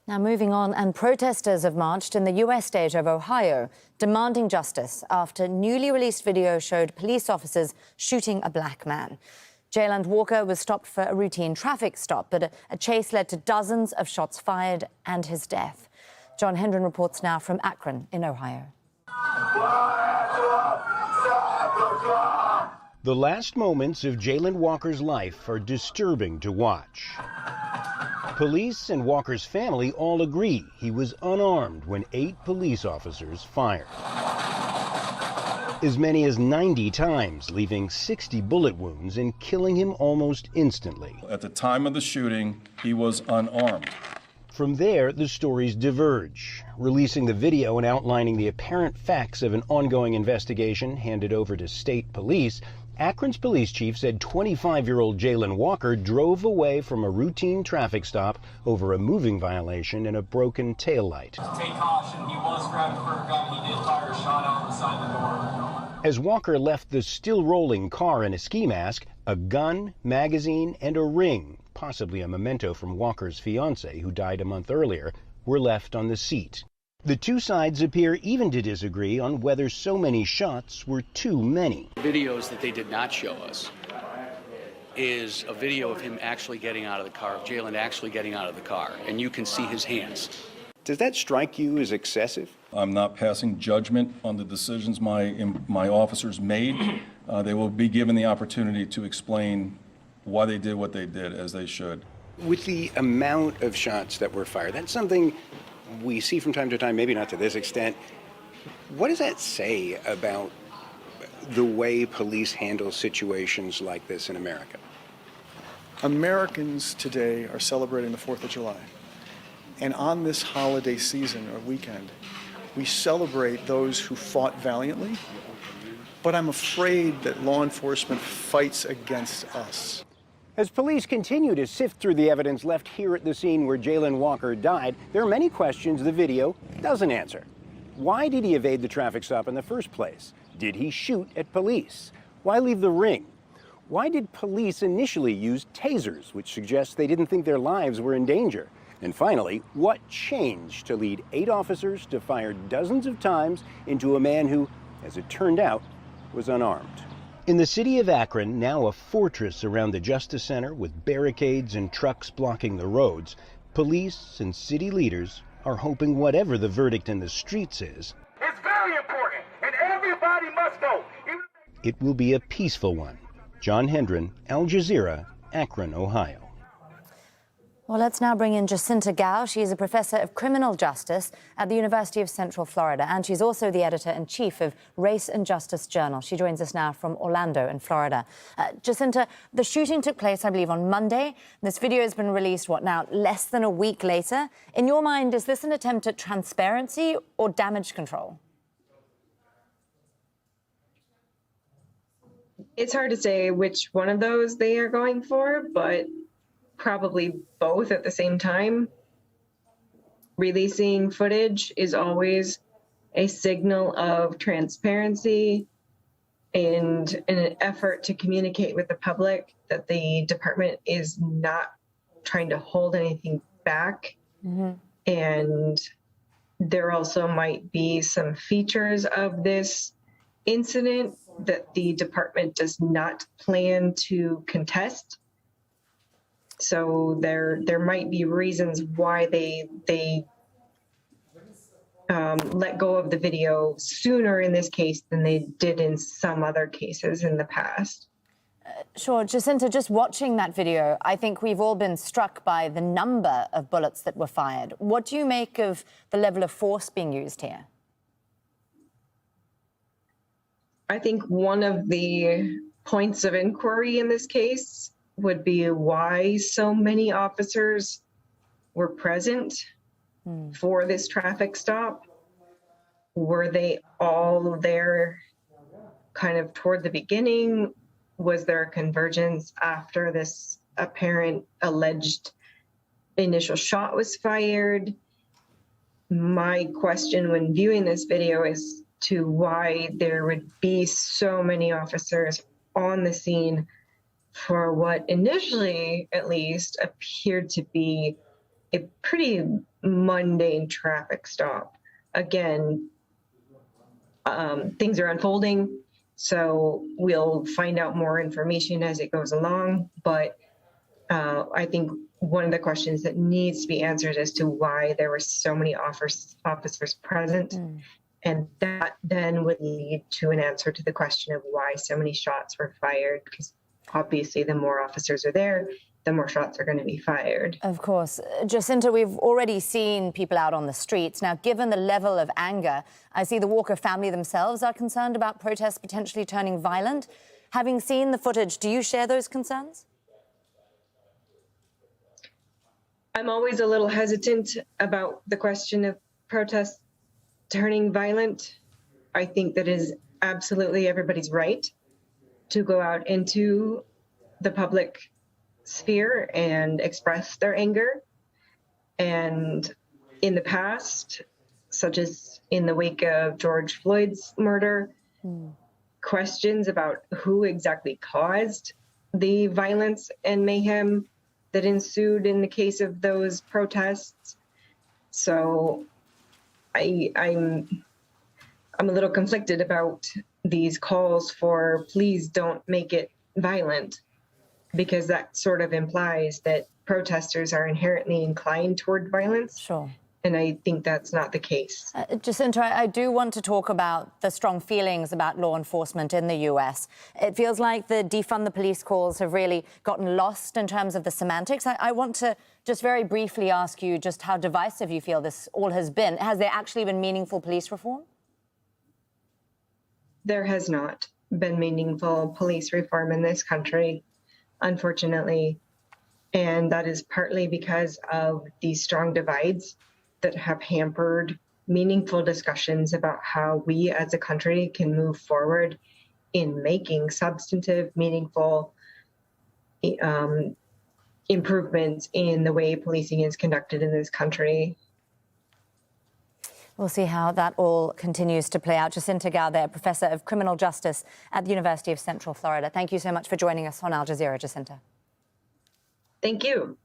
Now moving on, and protesters have marched in the US state of Ohio, demanding justice after newly released video showed police officers shooting a black man. Jayland Walker was stopped for a routine traffic stop, but a chase led to dozens of shots fired and his death. John Hendren reports now from Akron in Ohio. The last moments of Jayland Walker's life are disturbing to watch. Police and Walker's family all agree he was unarmed when 8 police officers fired. As many as 90 times, leaving 60 bullet wounds and killing him almost instantly. At the time of the shooting, he was unarmed. From there, the stories diverge. Releasing the video and outlining the apparent facts of an ongoing investigation handed over to state police, Akron's police chief said 25-year-old Jayland Walker drove away from a routine traffic stop over a moving violation and a broken taillight. Take caution, he was grabbed for a gun. He did fire a shot out the side of the door. As Walker left the still-rolling car in a ski mask, a gun, magazine, and a ring, possibly a memento from Walker's fiancée, who died a month earlier, were left on the seat. The two sides appear even to disagree on whether so many shots were too many. Videos that they did not show us is a video of him actually getting out of the car, of Jayland actually getting out of the car, and you can see his hands. Does that strike you as excessive? I'm not passing judgment on the decisions my officers made. They will be given the opportunity to explain why they did what they did, as they should. With the amount of shots that were fired, that's something we see from time to time, maybe not to this extent. What does that say about the way police handle situations like this in America? Americans today are celebrating the 4th of July. And on this holiday season or weekend, we celebrate those who fought valiantly, but I'm afraid that law enforcement fights against us. As police continue to sift through the evidence left here at the scene where Jayland Walker died, there are many questions the video doesn't answer. Why did he evade the traffic stop in the first place? Did he shoot at police? Why leave the ring? Why did police initially use tasers, which suggests they didn't think their lives were in danger? And finally, what changed to lead 8 officers to fire dozens of times into a man who, as it turned out, was unarmed? In the city of Akron, now a fortress around the Justice Center with barricades and trucks blocking the roads, police and city leaders are hoping whatever the verdict in the streets is, it's very important, and everybody must know. It will be a peaceful one. John Hendren, Al Jazeera, Akron, Ohio. Well, let's now bring in Jacinta Gao. She is a professor of criminal justice at the University of Central Florida, and she's also the editor-in-chief of Race and Justice Journal. She joins us now from Orlando in Florida. Jacinta, the shooting took place, I believe, on Monday. This video has been released, less than a week later. In your mind, is this an attempt at transparency or damage control? It's hard to say which one of those they are going for, but probably both at the same time. Releasing footage is always a signal of transparency and an effort to communicate with the public that the department is not trying to hold anything back. Mm-hmm. And there also might be some features of this incident that the department does not plan to contest. So there might be reasons why they let go of the video sooner in this case than they did in some other cases in the past. Sure. Jacinta, just watching that video, I think we've all been struck by the number of bullets that were fired. What do you make of the level of force being used here? I think one of the points of inquiry in this case would be why so many officers were present for this traffic stop. Were they all there kind of toward the beginning? Was there a convergence after this apparent alleged initial shot was fired? My question when viewing this video is to why there would be so many officers on the scene for what initially, at least, appeared to be a pretty mundane traffic stop. Again, things are unfolding, so we'll find out more information as it goes along. But I think one of the questions that needs to be answered as to why there were so many officers present. And that then would lead to an answer to the question of why so many shots were fired, because obviously the more officers are there, the more shots are going to be fired. Of course. Jacinta, we've already seen people out on the streets. Now, given the level of anger, I see the Walker family themselves are concerned about protests potentially turning violent. Having seen the footage, do you share those concerns? I'm always a little hesitant about the question of protests turning violent. I think that is absolutely everybody's right to go out into the public sphere and express their anger. And in the past, such as in the wake of George Floyd's murder, questions about who exactly caused the violence and mayhem that ensued in the case of those protests. So I'm a little conflicted about these calls for please don't make it violent, because that sort of implies that protesters are inherently inclined toward violence. Sure. And I think that's not the case. Jacinta, I do want to talk about the strong feelings about law enforcement in the US. It feels like the defund the police calls have really gotten lost in terms of the semantics. I want to just very briefly ask you just how divisive you feel this all has been. Has there actually been meaningful police reform? There has not been meaningful police reform in this country, unfortunately. And that is partly because of these strong divides that have hampered meaningful discussions about how we as a country can move forward in making substantive, meaningful improvements in the way policing is conducted in this country. We'll see how that all continues to play out. Jacinta Gowder, Professor of Criminal Justice at the University of Central Florida. Thank you so much for joining us on Al Jazeera, Jacinta. Thank you.